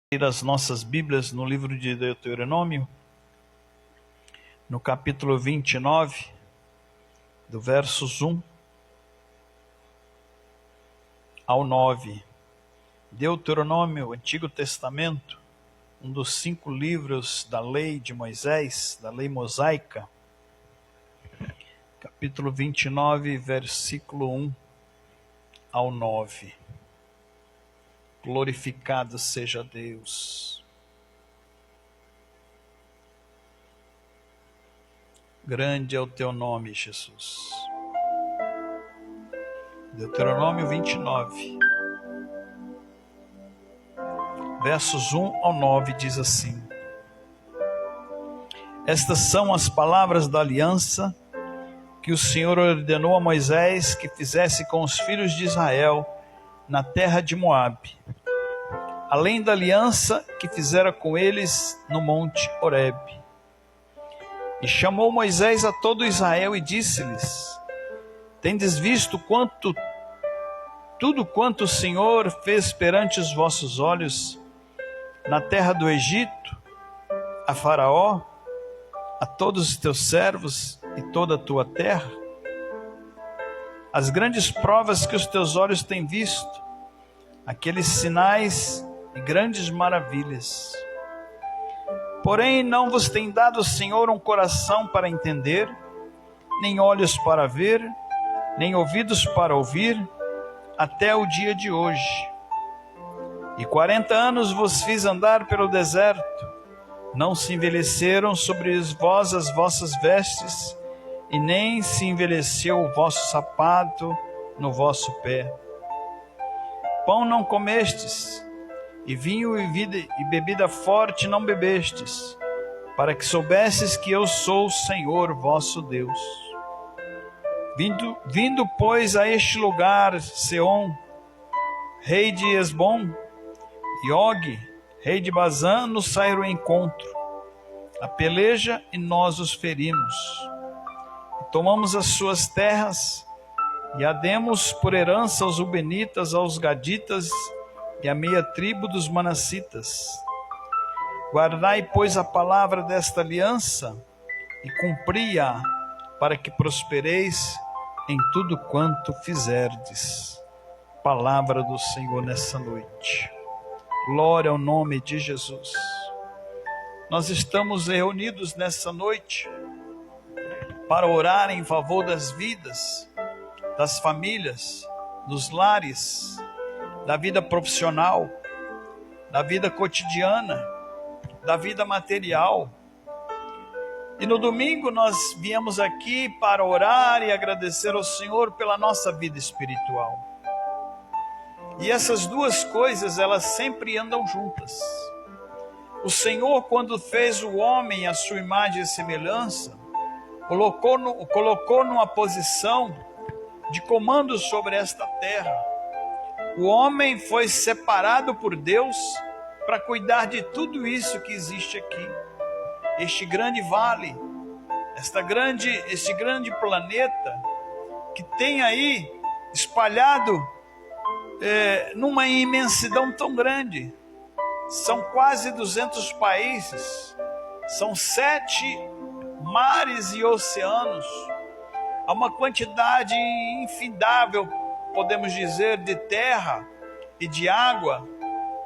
As nossas Bíblias no livro de Deuteronômio, no capítulo 29, do versos 1 ao 9. Deuteronômio, Antigo Testamento, um dos 5 livros da lei de Moisés, da lei mosaica. Capítulo 29, versículo 1 ao 9. Glorificado seja Deus. Grande é o teu nome, Jesus. Deuteronômio 29, versos 1 ao 9 diz assim: Estas são as palavras da aliança que o Senhor ordenou a Moisés que fizesse com os filhos de Israel na terra de Moabe, além da aliança que fizera com eles no monte Horebe. E chamou Moisés a todo Israel e disse-lhes: Tendes visto tudo quanto o Senhor fez perante os vossos olhos na terra do Egito, a Faraó, a todos os teus servos e toda a tua terra? As grandes provas que os teus olhos têm visto, aqueles sinais e grandes maravilhas. Porém, não vos tem dado o Senhor um coração para entender, nem olhos para ver, nem ouvidos para ouvir, até o dia de hoje. E 40 anos vos fiz andar pelo deserto, não se envelheceram sobre vós as vossas vestes, e nem se envelheceu o vosso sapato no vosso pé. Pão não comestes, e vinho e bebida forte não bebestes, para que soubesses que eu sou o Senhor vosso Deus. Vindo, pois, a este lugar, Seom, rei de Esbom, e Og, rei de Bazã, nos saíram ao encontro, a peleja, e nós os ferimos. E tomamos as suas terras, e a demos por herança aos Rubenitas, aos Gaditas, e a meia tribo dos Manassitas. Guardai, pois, a palavra desta aliança, e cumpri-a, para que prospereis em tudo quanto fizerdes. Palavra do Senhor nessa noite. Glória ao nome de Jesus. Nós estamos reunidos nessa noite para orar em favor das vidas, das famílias, dos lares, da vida profissional, da vida cotidiana, da vida material. E no domingo nós viemos aqui para orar e agradecer ao Senhor pela nossa vida espiritual. E essas duas coisas, elas sempre andam juntas. O Senhor, quando fez o homem à sua imagem e semelhança, colocou numa posição de comando sobre esta terra. O homem foi separado por Deus para cuidar de tudo isso que existe aqui. Este grande vale, este grande planeta que tem aí espalhado numa imensidão tão grande. São quase 200 países, são 7 mares e oceanos. Há uma quantidade infindável, podemos dizer, de terra e de água,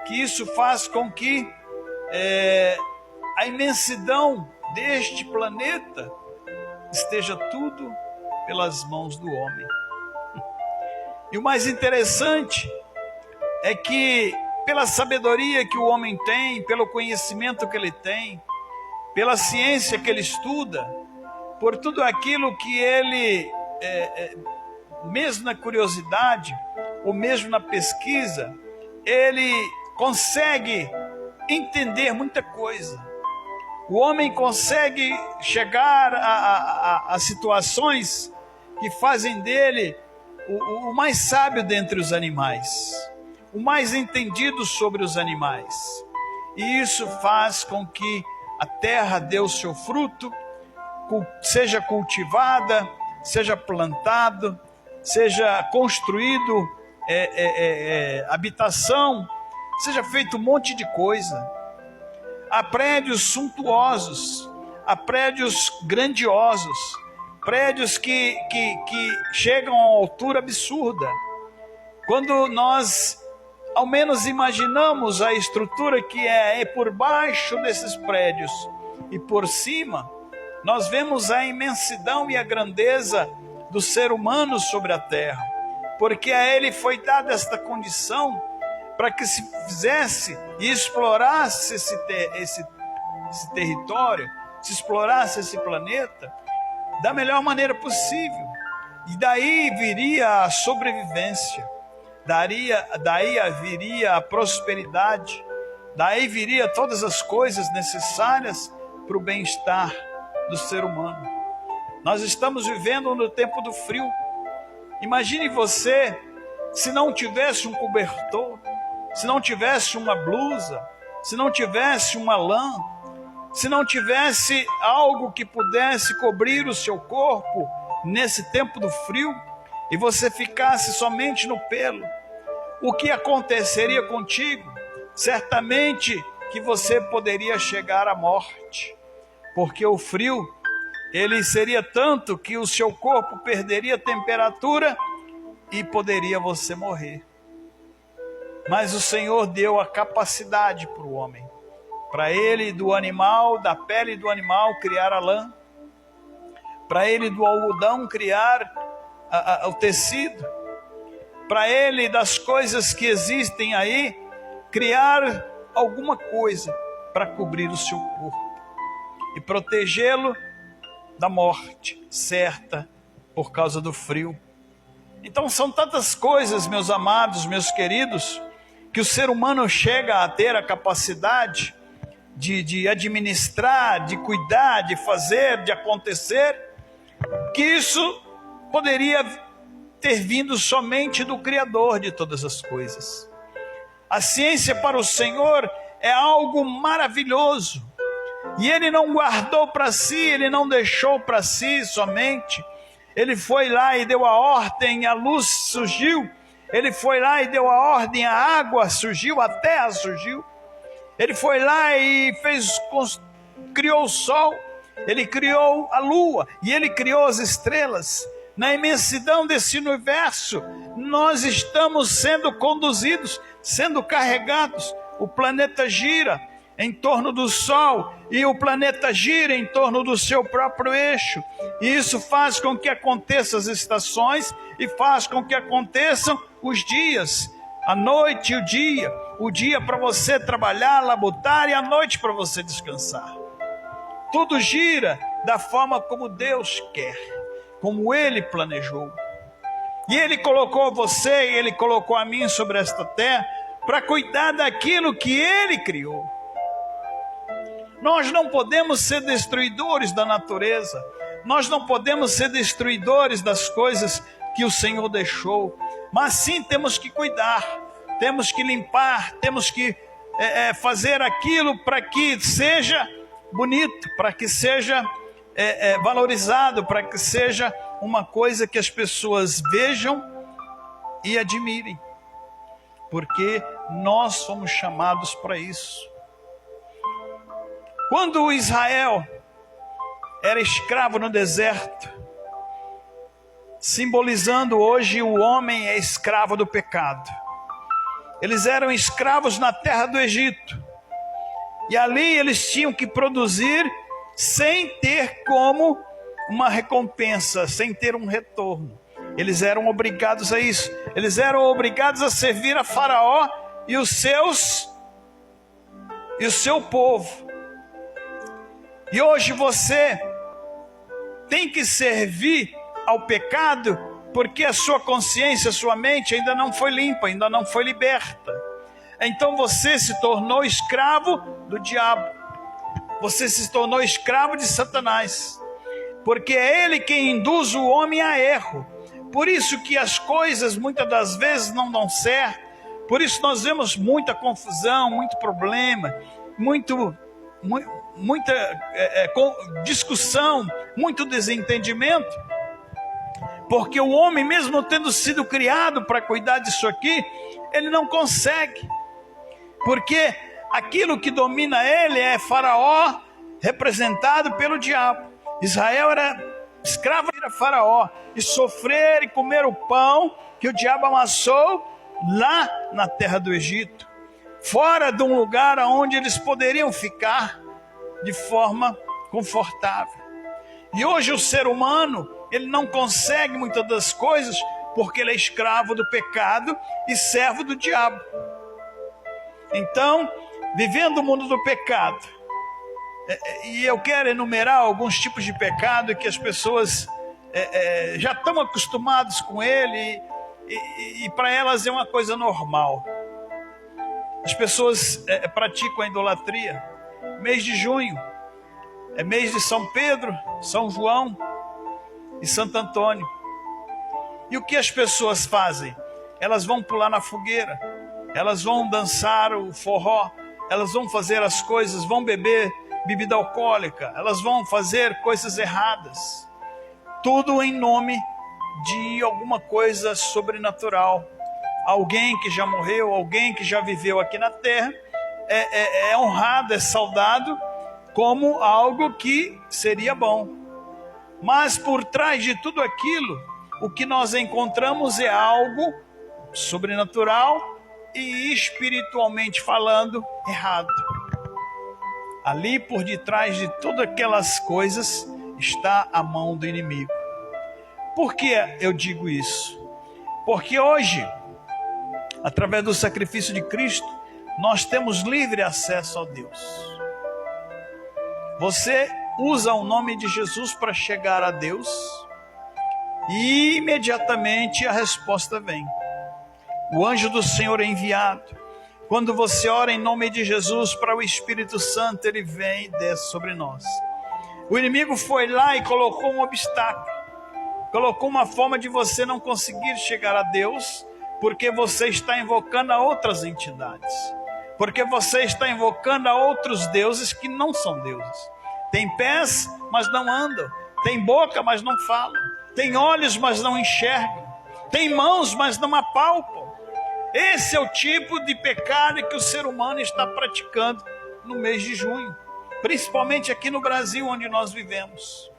que isso faz com que a imensidão deste planeta esteja tudo pelas mãos do homem. E o mais interessante é que, pela sabedoria que o homem tem, pelo conhecimento que ele tem, pela ciência que ele estuda, por tudo aquilo que ele, mesmo na curiosidade, ou mesmo na pesquisa, ele consegue entender muita coisa. O homem consegue chegar a situações que fazem dele o mais sábio dentre os animais, o mais entendido sobre os animais. E isso faz com que a terra dê o seu fruto, seja cultivada, seja plantado, seja construído habitação, seja feito um monte de coisa. Há prédios suntuosos, há prédios grandiosos, prédios que chegam a uma altura absurda. Quando nós ao menos imaginamos a estrutura que é por baixo desses prédios e por cima, nós vemos a imensidão e a grandeza do ser humano sobre a terra, porque a ele foi dada esta condição para que se fizesse e explorasse esse território, se explorasse esse planeta da melhor maneira possível. E daí viria a sobrevivência, daí viria a prosperidade, daí viria todas as coisas necessárias para o bem-estar do ser humano. Nós estamos vivendo no tempo do frio. Imagine você se não tivesse um cobertor, se não tivesse uma blusa, se não tivesse uma lã, se não tivesse algo que pudesse cobrir o seu corpo nesse tempo do frio, e você ficasse somente no pelo, o que aconteceria contigo? Certamente que você poderia chegar à morte, porque o frio, ele seria tanto que o seu corpo perderia temperatura e poderia você morrer. Mas o Senhor deu a capacidade para o homem, para ele do animal, da pele do animal criar a lã, para ele do algodão criar o tecido, para ele das coisas que existem aí, criar alguma coisa para cobrir o seu corpo e protegê-lo da morte certa por causa do frio. Então são tantas coisas, meus amados, meus queridos, que o ser humano chega a ter a capacidade de administrar, de cuidar, de fazer, de acontecer, que isso poderia ter vindo somente do Criador de todas as coisas. A ciência para o Senhor é algo maravilhoso, e Ele não guardou para si, Ele não deixou para si somente. Ele foi lá e deu a ordem, a luz surgiu. Ele foi lá e deu a ordem, a água surgiu, a terra surgiu. Ele foi lá e criou o sol, Ele criou a lua e Ele criou as estrelas. Na imensidão desse universo, nós estamos sendo conduzidos, sendo carregados. O planeta gira em torno do Sol e o planeta gira em torno do seu próprio eixo. E isso faz com que aconteçam as estações e faz com que aconteçam os dias, a noite e o dia para você trabalhar, labutar, e a noite para você descansar. Tudo gira da forma como Deus quer, como Ele planejou. E Ele colocou você e Ele colocou a mim sobre esta terra para cuidar daquilo que Ele criou. Nós não podemos ser destruidores da natureza, nós não podemos ser destruidores das coisas que o Senhor deixou, mas sim temos que cuidar, temos que limpar, temos que fazer aquilo para que seja bonito, para que seja valorizado, para que seja uma coisa que as pessoas vejam e admirem, porque nós fomos chamados para isso. Quando Israel era escravo no deserto, simbolizando hoje o homem é escravo do pecado, eles eram escravos na terra do Egito, e ali eles tinham que produzir sem ter como uma recompensa, sem ter um retorno. Eles eram obrigados a isso, eles eram obrigados a servir a Faraó e o seu povo. E hoje você tem que servir ao pecado porque a sua consciência, a sua mente ainda não foi limpa, ainda não foi liberta. Então você se tornou escravo do diabo. Você se tornou escravo de Satanás. Porque é ele quem induz o homem a erro. Por isso que as coisas muitas das vezes não dão certo. Por isso nós vemos muita confusão, muito problema, muita discussão, muito desentendimento, porque o homem, mesmo tendo sido criado para cuidar disso aqui, ele não consegue. porque aquilo que domina ele é Faraó, representado pelo diabo. Israel era escravo de Faraó, e sofrer e comer o pão que o diabo amassou lá na terra do Egito, fora de um lugar onde eles poderiam ficar de forma confortável. E hoje o ser humano, ele não consegue muitas das coisas porque ele é escravo do pecado e servo do diabo. Então, vivendo o mundo do pecado, e eu quero enumerar alguns tipos de pecado que as pessoas já estão acostumadas com ele, e para elas é uma coisa normal. As pessoas praticam a idolatria. Mês de junho é mês de São Pedro, São João e Santo Antônio. E o que as pessoas fazem? Elas vão pular na fogueira, elas vão dançar o forró, elas vão fazer as coisas, vão beber bebida alcoólica, elas vão fazer coisas erradas. Tudo em nome de alguma coisa sobrenatural. Alguém que já morreu, alguém que já viveu aqui na terra, é honrado, é saudado como algo que seria bom. Mas por trás de tudo aquilo, o que nós encontramos é algo sobrenatural e espiritualmente falando errado. Ali por detrás de todas aquelas coisas está a mão do inimigo. Por que eu digo isso? Porque hoje, através do sacrifício de Cristo, nós temos livre acesso a Deus. Você usa o nome de Jesus para chegar a Deus e imediatamente a resposta vem. O anjo do Senhor é enviado. Quando você ora em nome de Jesus para o Espírito Santo, ele vem e desce sobre nós. O inimigo foi lá e colocou um obstáculo. Colocou uma forma de você não conseguir chegar a Deus, porque você está invocando a outras entidades. Porque você está invocando a outros deuses que não são deuses. Tem pés, mas não andam. Tem boca, mas não falam. Tem olhos, mas não enxergam. Tem mãos, mas não apalpam. Esse é o tipo de pecado que o ser humano está praticando no mês de junho. Principalmente aqui no Brasil, onde nós vivemos.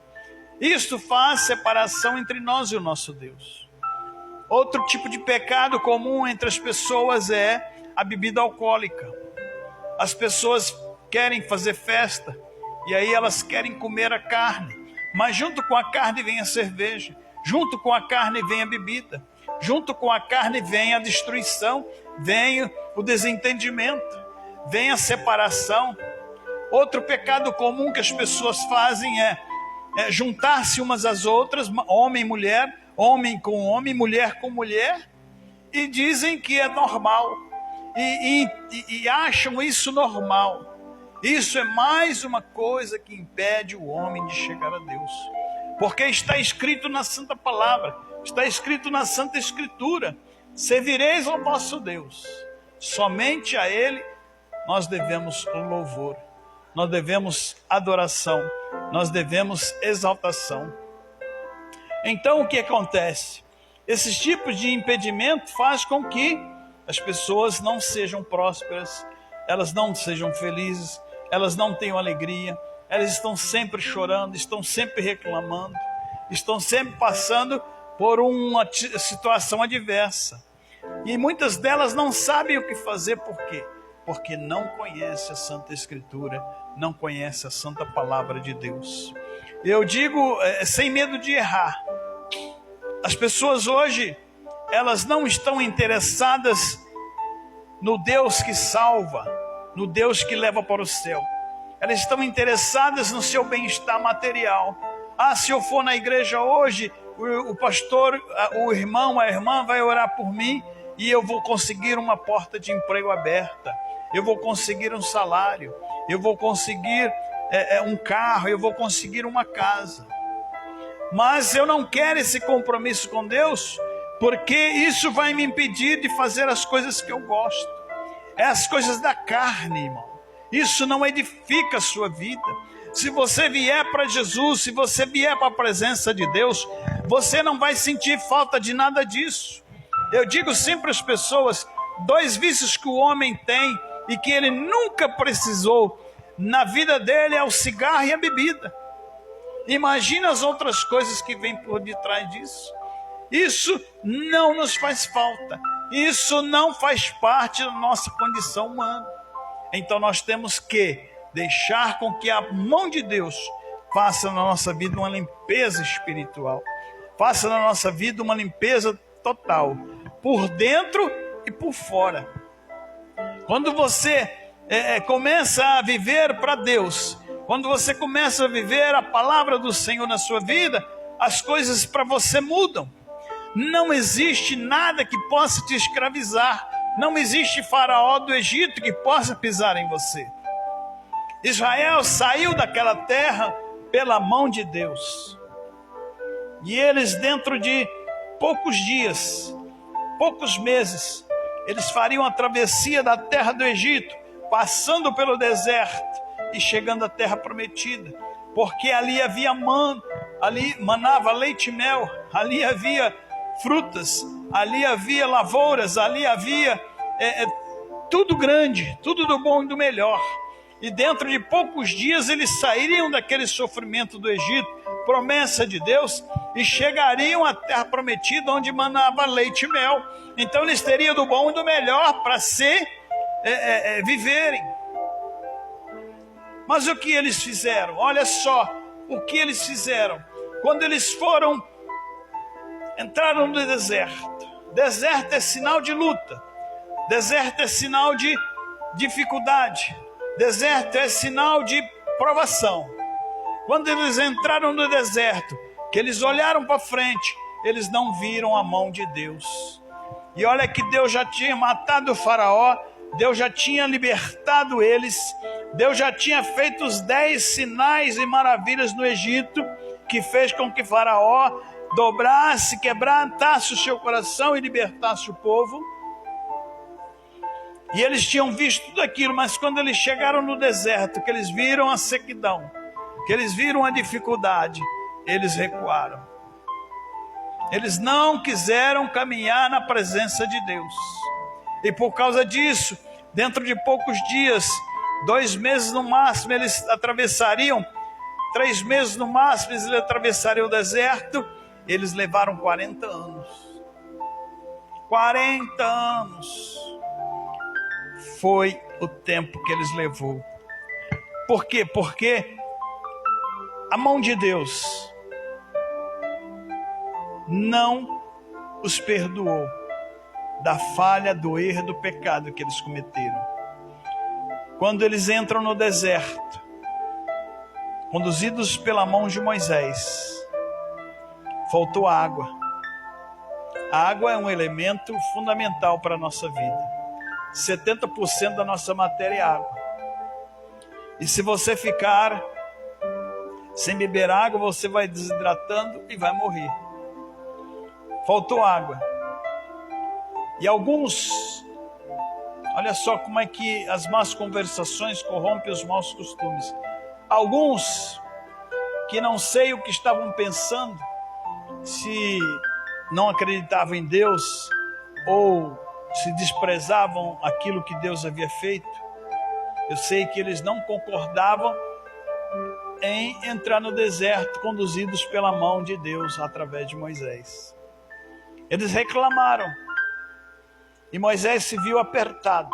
Isso faz separação entre nós e o nosso Deus. Outro tipo de pecado comum entre as pessoas é a bebida alcoólica. As pessoas querem fazer festa e aí elas querem comer a carne. Mas junto com a carne vem a cerveja. Junto com a carne vem a bebida. Junto com a carne vem a destruição. Vem o desentendimento. Vem a separação. Outro pecado comum que as pessoas fazem é juntar-se umas às outras, homem e mulher, homem com homem, mulher com mulher, e dizem que é normal, e acham isso normal. Isso é mais uma coisa que impede o homem de chegar a Deus, porque está escrito na Santa Palavra, está escrito na Santa Escritura: servireis ao vosso Deus, somente a Ele nós devemos louvor, nós devemos adoração, nós devemos exaltação. Então o que acontece? Esses tipos de impedimento faz com que as pessoas não sejam prósperas, elas não sejam felizes, elas não tenham alegria, elas estão sempre chorando, estão sempre reclamando, estão sempre passando por uma situação adversa. E muitas delas não sabem o que fazer. Por quê? Porque não conhece a Santa Escritura, não conhece a Santa Palavra de Deus. Eu digo sem medo de errar, as pessoas hoje, elas não estão interessadas no Deus que salva, no Deus que leva para o céu. Elas estão interessadas no seu bem-estar material. Se eu for na igreja hoje, o pastor, o irmão, a irmã vai orar por mim e eu vou conseguir uma porta de emprego aberta. Eu vou conseguir um salário, eu vou conseguir um carro, eu vou conseguir uma casa. Mas eu não quero esse compromisso com Deus, porque isso vai me impedir de fazer as coisas que eu gosto. É as coisas da carne, irmão. Isso não edifica a sua vida. Se você vier para Jesus, se você vier para a presença de Deus, você não vai sentir falta de nada disso. Eu digo sempre às pessoas, 2 vícios que o homem tem e que ele nunca precisou na vida dele é o cigarro e a bebida. Imagina as outras coisas que vêm por detrás disso. Isso não nos faz falta. Isso não faz parte da nossa condição humana. Então nós temos que deixar com que a mão de Deus faça na nossa vida uma limpeza espiritual. Faça na nossa vida uma limpeza total, por dentro e por fora. Quando você começa a viver para Deus, quando você começa a viver a palavra do Senhor na sua vida, as coisas para você mudam. Não existe nada que possa te escravizar. Não existe faraó do Egito que possa pisar em você. Israel saiu daquela terra pela mão de Deus. E eles, dentro de poucos dias, poucos meses, eles fariam a travessia da terra do Egito, passando pelo deserto e chegando à terra prometida. Porque ali havia ali manava leite e mel, ali havia frutas, ali havia lavouras, ali havia tudo grande, tudo do bom e do melhor. E dentro de poucos dias eles sairiam daquele sofrimento do Egito, promessa de Deus, e chegariam à terra prometida onde manava leite e mel. Então eles teriam do bom e do melhor para viverem. Mas o que eles fizeram? Olha só o que eles fizeram. Quando eles entraram no deserto. Deserto é sinal de luta. Deserto é sinal de dificuldade. Deserto é sinal de provação. Quando eles entraram no deserto, que eles olharam para frente, eles não viram a mão de Deus. E olha que Deus já tinha matado o faraó, Deus já tinha libertado eles, Deus já tinha feito os 10 sinais e maravilhas no Egito, que fez com que faraó dobrasse, quebrantasse o seu coração e libertasse o povo. E eles tinham visto tudo aquilo, mas quando eles chegaram no deserto, que eles viram a sequidão, que eles viram a dificuldade, eles recuaram. Eles não quiseram caminhar na presença de Deus. E por causa disso, dentro de poucos dias, 2 meses no máximo, eles atravessariam, 3 meses no máximo, eles atravessariam o deserto. Eles levaram 40 anos. 40 anos foi o tempo que eles levou. Por quê? Porque a mão de Deus não os perdoou da falha, do erro, do pecado que eles cometeram. Quando eles entram no deserto, conduzidos pela mão de Moisés, faltou água. A água é um elemento fundamental para a nossa vida. 70% da nossa matéria é água. E se você ficar sem beber água, você vai desidratando e vai morrer. Faltou água. E alguns, olha só como é que as más conversações corrompem os maus costumes. Alguns que não sei o que estavam pensando, se não acreditavam em Deus ou se desprezavam aquilo que Deus havia feito. Eu sei que eles não concordavam em entrar no deserto conduzidos pela mão de Deus através de Moisés. Eles reclamaram e Moisés se viu apertado.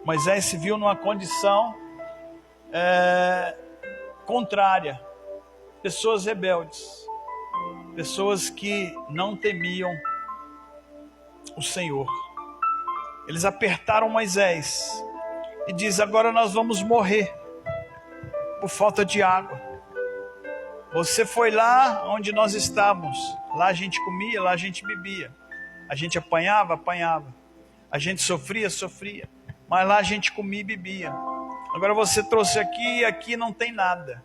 Moisés se viu numa condição contrária. Pessoas rebeldes, pessoas que não temiam o Senhor. Eles apertaram Moisés e diz: agora nós vamos morrer por falta de água. Você foi lá onde nós estávamos, lá a gente comia, lá a gente bebia, a gente apanhava, a gente sofria, mas lá a gente comia e bebia. Agora você trouxe aqui e aqui não tem nada.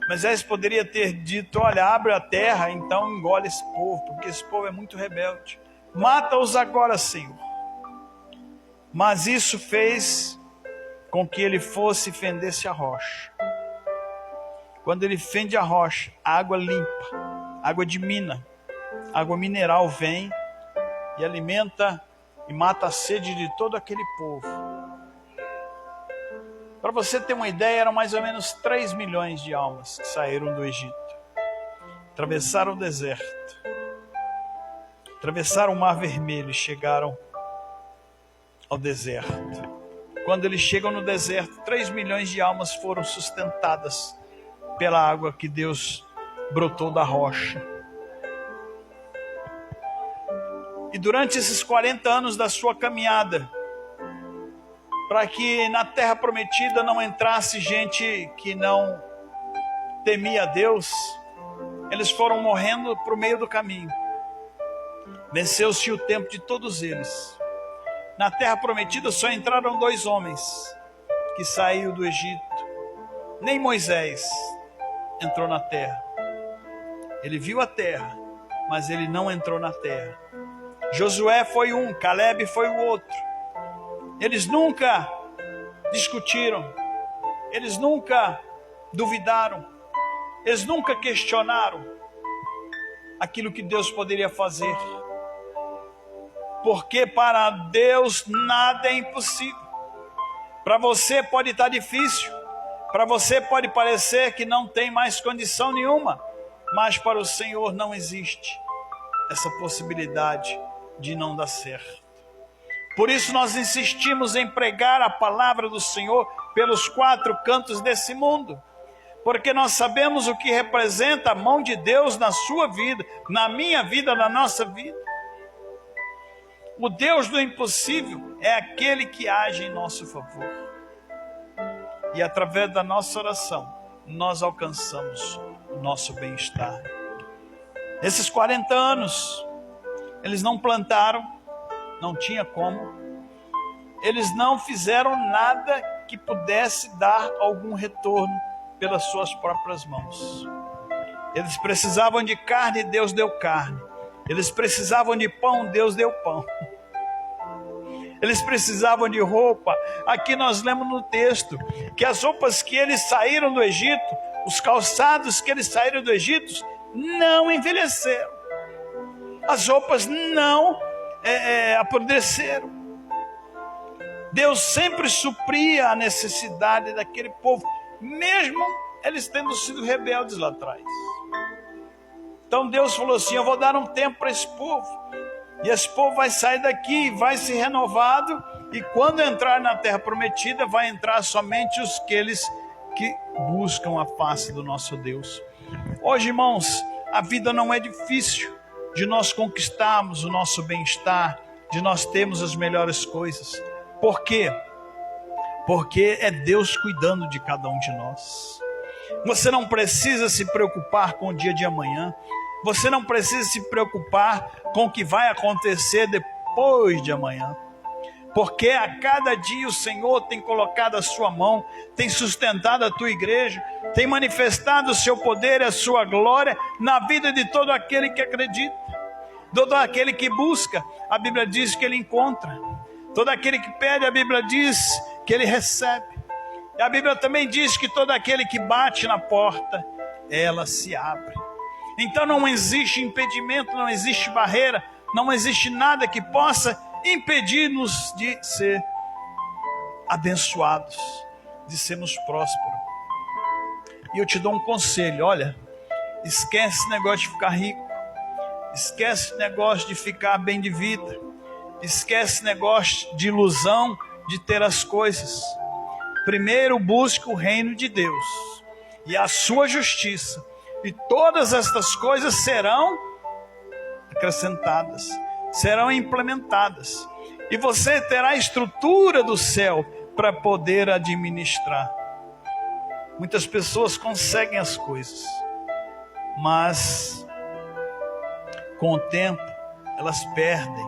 Moisés poderia ter dito: olha, abre a terra, então engole esse povo, porque esse povo é muito rebelde. Mata-os agora, Senhor. Mas isso fez com que ele fosse e fendesse a rocha. Quando ele fende a rocha, água limpa, água de mina, água mineral vem e alimenta e mata a sede de todo aquele povo. Para você ter uma ideia, eram mais ou menos 3 milhões de almas que saíram do Egito. Atravessaram o deserto, atravessaram o Mar Vermelho e chegaram ao deserto. Quando eles chegam no deserto, 3 milhões de almas foram sustentadas pela água que Deus brotou da rocha. E durante esses 40 anos da sua caminhada, para que na terra prometida não entrasse gente que não temia a Deus, eles foram morrendo para o meio do caminho. Venceu-se o tempo de todos eles. Na terra prometida só entraram 2 homens que saíram do Egito. Nem Moisés entrou na terra. Ele viu a terra, mas ele não entrou na terra. Josué foi um, Caleb foi o outro. Eles nunca discutiram, eles nunca duvidaram, eles nunca questionaram aquilo que Deus poderia fazer. Porque para Deus nada é impossível. Para você pode estar difícil, para você pode parecer que não tem mais condição nenhuma, mas para o Senhor não existe essa possibilidade de não dar certo. Por isso nós insistimos em pregar a palavra do Senhor pelos 4 cantos desse mundo, porque nós sabemos o que representa a mão de Deus na sua vida, na minha vida, na nossa vida. O Deus do impossível é aquele que age em nosso favor. E através da nossa oração, nós alcançamos o nosso bem-estar. Esses 40 anos, eles não plantaram, não tinha como. Eles não fizeram nada que pudesse dar algum retorno pelas suas próprias mãos. Eles precisavam de carne, Deus deu carne. Eles precisavam de pão, Deus deu pão. Eles precisavam de roupa. Aqui nós lemos no texto que as roupas que eles saíram do Egito, os calçados que eles saíram do Egito, não envelheceram. As roupas não apodreceram. Deus sempre supria a necessidade daquele povo, mesmo eles tendo sido rebeldes lá atrás. Então Deus falou assim: eu vou dar um tempo para esse povo, e esse povo vai sair daqui, vai se renovado, e quando entrar na terra prometida, vai entrar somente aqueles que buscam a face do nosso Deus. Hoje, irmãos, a vida não é difícil de nós conquistarmos o nosso bem-estar, de nós termos as melhores coisas. Por quê? Porque é Deus cuidando de cada um de nós. Você não precisa se preocupar com o dia de amanhã. Você não precisa se preocupar com o que vai acontecer depois de amanhã. Porque a cada dia o Senhor tem colocado a sua mão, tem sustentado a tua igreja, tem manifestado o seu poder e a sua glória na vida de todo aquele que acredita, todo aquele que busca. A Bíblia diz que ele encontra. Todo aquele que pede, a Bíblia diz que ele recebe. E a Bíblia também diz que todo aquele que bate na porta, ela se abre. Então não existe impedimento, não existe barreira, não existe nada que possa impedir-nos de ser abençoados, de sermos prósperos. E eu te dou um conselho: olha, esquece esse negócio de ficar rico, esquece esse negócio de ficar bem de vida, esquece esse negócio de ilusão de ter as coisas. Primeiro busque o reino de Deus e a sua justiça, e todas estas coisas serão acrescentadas, serão implementadas, e você terá a estrutura do céu para poder administrar. Muitas pessoas conseguem as coisas, mas com o tempo elas perdem,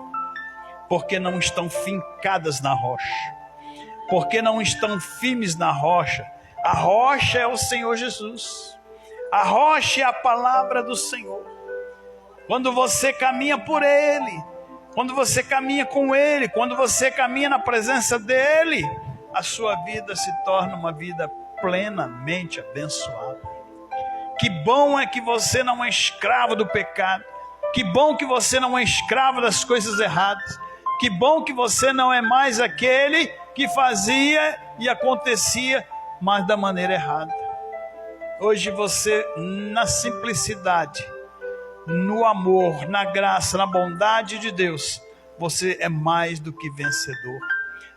porque não estão fincadas na rocha, porque não estão firmes na rocha. A rocha é o Senhor Jesus, a rocha é a palavra do Senhor. Quando você caminha por Ele, quando você caminha com Ele, quando você caminha na presença dEle, a sua vida se torna uma vida plenamente abençoada. Que bom é que você não é escravo do pecado, que bom que você não é escravo das coisas erradas, Que bom que você não é mais aquele que fazia e acontecia, mas da maneira errada. Hoje você, na simplicidade, no amor, na graça, na bondade de Deus, você é mais do que vencedor.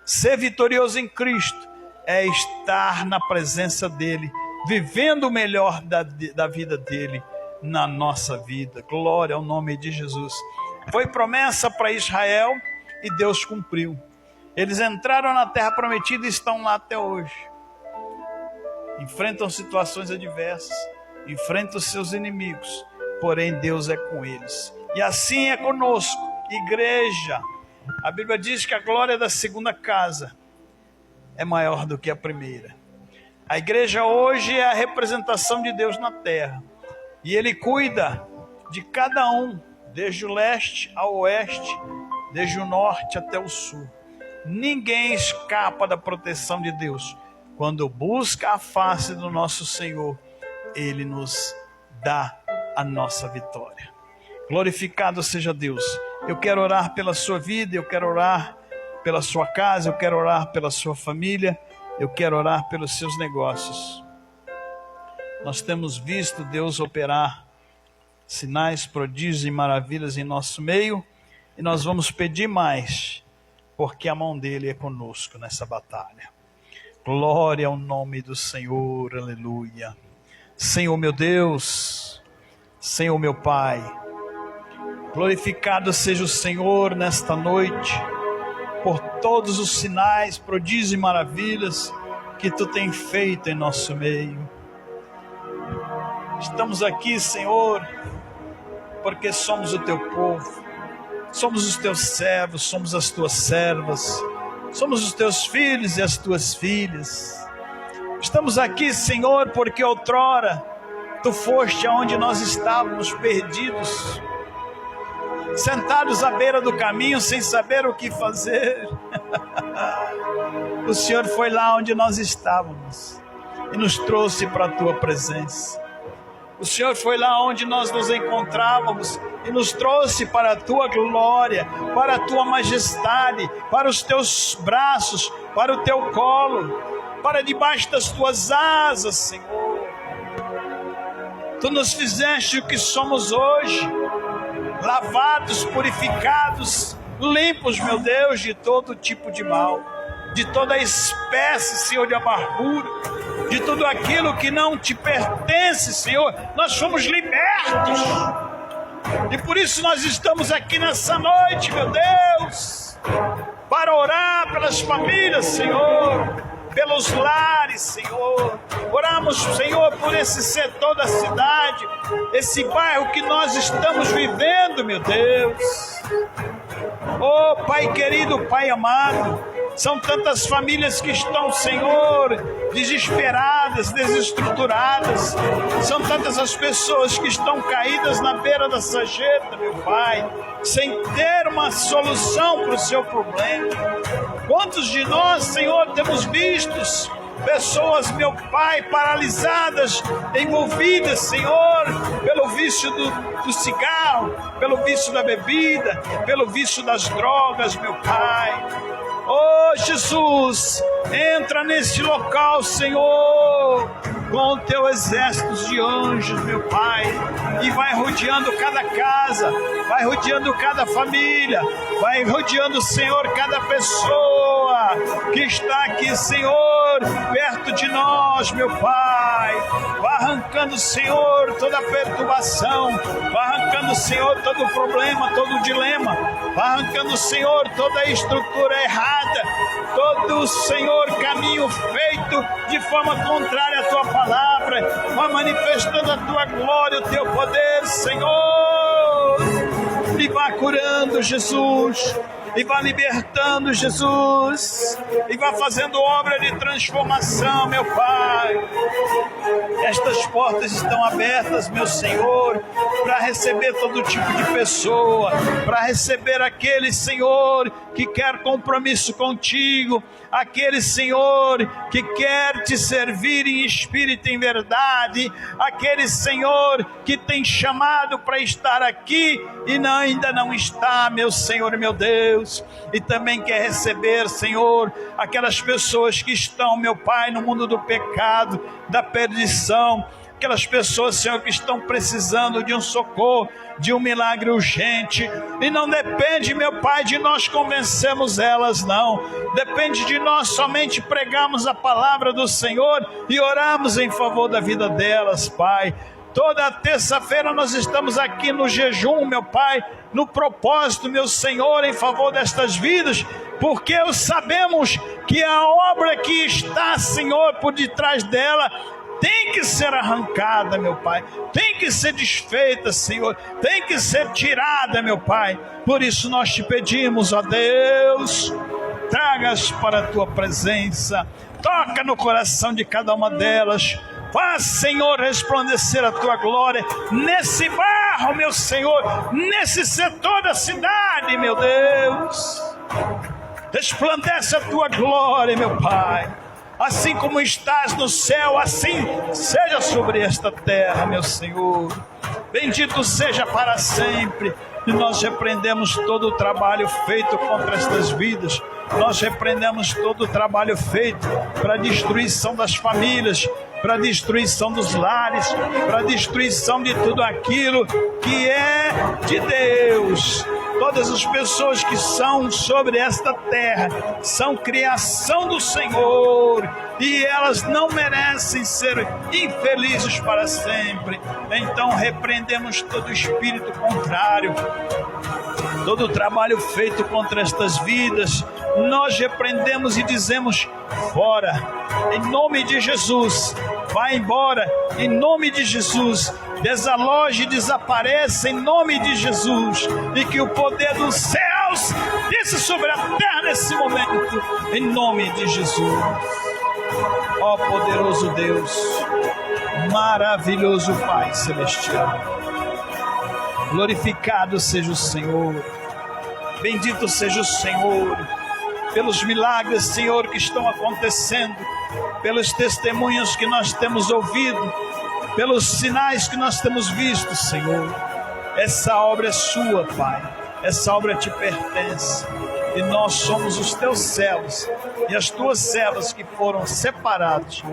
Ser vitorioso em Cristo é estar na presença dEle, vivendo o melhor da vida dEle na nossa vida. Glória ao nome de Jesus. Foi promessa para Israel e Deus cumpriu. Eles entraram na terra prometida e estão lá até hoje. Enfrentam situações adversas, enfrentam seus inimigos, porém Deus é com eles. E assim é conosco, igreja. A Bíblia diz que a glória da segunda casa é maior do que a primeira. A igreja hoje é a representação de Deus na terra. E Ele cuida de cada um, desde o leste ao oeste, desde o norte até o sul. Ninguém escapa da proteção de Deus. Quando busca a face do nosso Senhor, Ele nos dá a nossa vitória. Glorificado seja Deus. Eu quero orar pela sua vida, eu quero orar pela sua casa, eu quero orar pela sua família, eu quero orar pelos seus negócios. Nós temos visto Deus operar sinais, prodígios e maravilhas em nosso meio, e nós vamos pedir mais, porque a mão dele é conosco nessa batalha. Glória ao nome do Senhor, aleluia. Senhor meu Deus, Senhor meu Pai, glorificado seja o Senhor nesta noite, por todos os sinais, prodígios e maravilhas que Tu tens feito em nosso meio. Estamos aqui, Senhor, porque somos o Teu povo, somos os Teus servos, somos as Tuas servas, somos os Teus filhos e as Tuas filhas. Estamos aqui, Senhor, porque outrora Tu foste aonde nós estávamos perdidos, sentados à beira do caminho sem saber o que fazer. O Senhor foi lá onde nós estávamos e nos trouxe para a Tua presença. O Senhor foi lá onde nós nos encontrávamos e nos trouxe para a Tua glória, para a Tua majestade, para os Teus braços, para o Teu colo, para debaixo das Tuas asas, Senhor. Tu nos fizeste o que somos hoje, lavados, purificados, limpos, meu Deus, de todo tipo de mal, de toda espécie, Senhor, de amargura, de tudo aquilo que não te pertence, Senhor. Nós fomos libertos, e por isso nós estamos aqui nessa noite, meu Deus, para orar pelas famílias, Senhor, pelos lares, Senhor. Oramos, Senhor, por esse setor da cidade, esse bairro que nós estamos vivendo, meu Deus. Oh, Pai querido, Pai amado, são tantas famílias que estão, Senhor, desesperadas, desestruturadas. São tantas as pessoas que estão caídas na beira da sarjeta, meu Pai, sem ter uma solução para o seu problema. Quantos de nós, Senhor, temos vistos pessoas, meu Pai, paralisadas, envolvidas, Senhor, pelo vício do cigarro, pelo vício da bebida, pelo vício das drogas, meu Pai. Oh, Jesus, entra neste local, Senhor, com o Teu exército de anjos, meu Pai, e vai rodeando cada casa, vai rodeando cada família, vai rodeando, Senhor, cada pessoa que está aqui, Senhor, perto de nós, meu Pai. Vai arrancando, Senhor, toda a perturbação, vai arrancando, Senhor, todo o problema, todo o dilema, vai arrancando, Senhor, toda a estrutura errada, todo, Senhor, caminho feito de forma contrária à Tua palavra, vai manifestando a Tua glória, o Teu poder, Senhor, e vai curando, Jesus, e vai libertando, Jesus, e vai fazendo obra de transformação, meu Pai. Estas portas estão abertas, meu Senhor, para receber todo tipo de pessoa, para receber aquele, Senhor, que quer compromisso contigo, aquele, Senhor, que quer te servir em espírito e em verdade, aquele, Senhor, que tem chamado para estar aqui e ainda não está, meu Senhor e meu Deus, e também quer receber, Senhor, aquelas pessoas que estão, meu Pai, no mundo do pecado, da perdição, aquelas pessoas, Senhor, que estão precisando de um socorro, de um milagre urgente, e não depende, meu Pai, de nós convencermos elas, não, depende de nós somente pregarmos a palavra do Senhor e orarmos em favor da vida delas, Pai. Toda terça-feira nós estamos aqui no jejum, meu Pai, no propósito, meu Senhor, em favor destas vidas, porque sabemos que a obra que está, Senhor, por detrás dela, tem que ser arrancada, meu Pai, tem que ser desfeita, Senhor, tem que ser tirada, meu Pai. Por isso nós te pedimos, ó Deus, traga-as para a tua presença, toca no coração de cada uma delas, faz, Senhor, resplandecer a tua glória nesse bairro, meu Senhor, nesse setor da cidade, meu Deus. Resplandece a tua glória, meu Pai. Assim como estás no céu, assim seja sobre esta terra, meu Senhor. Bendito seja para sempre. E nós repreendemos todo o trabalho feito contra estas vidas. Nós repreendemos todo o trabalho feito para a destruição das famílias, para a destruição dos lares, para a destruição de tudo aquilo que é de Deus. Todas as pessoas que são sobre esta terra são criação do Senhor e elas não merecem ser infelizes para sempre. Então repreendemos todo espírito contrário, todo o trabalho feito contra estas vidas, nós repreendemos e dizemos: fora, em nome de Jesus, vai embora, em nome de Jesus, desaloje, desapareça, em nome de Jesus, e que o poder dos céus desça sobre a terra nesse momento, em nome de Jesus. Ó poderoso Deus, maravilhoso Pai Celestial, glorificado seja o Senhor, bendito seja o Senhor, pelos milagres, Senhor, que estão acontecendo, pelos testemunhos que nós temos ouvido, pelos sinais que nós temos visto, Senhor. Essa obra é sua, Pai, essa obra te pertence, e nós somos os teus servos, e as tuas servas que foram separados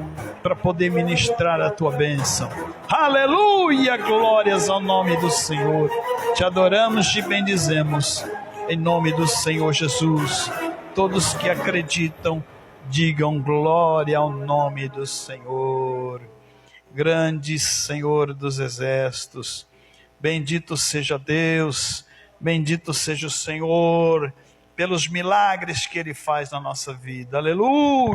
para poder ministrar a tua bênção. Aleluia, glórias ao nome do Senhor. Te adoramos, te bendizemos, em nome do Senhor Jesus. Todos que acreditam, digam glória ao nome do Senhor. Grande Senhor dos exércitos, bendito seja Deus, bendito seja o Senhor, pelos milagres que Ele faz na nossa vida. Aleluia!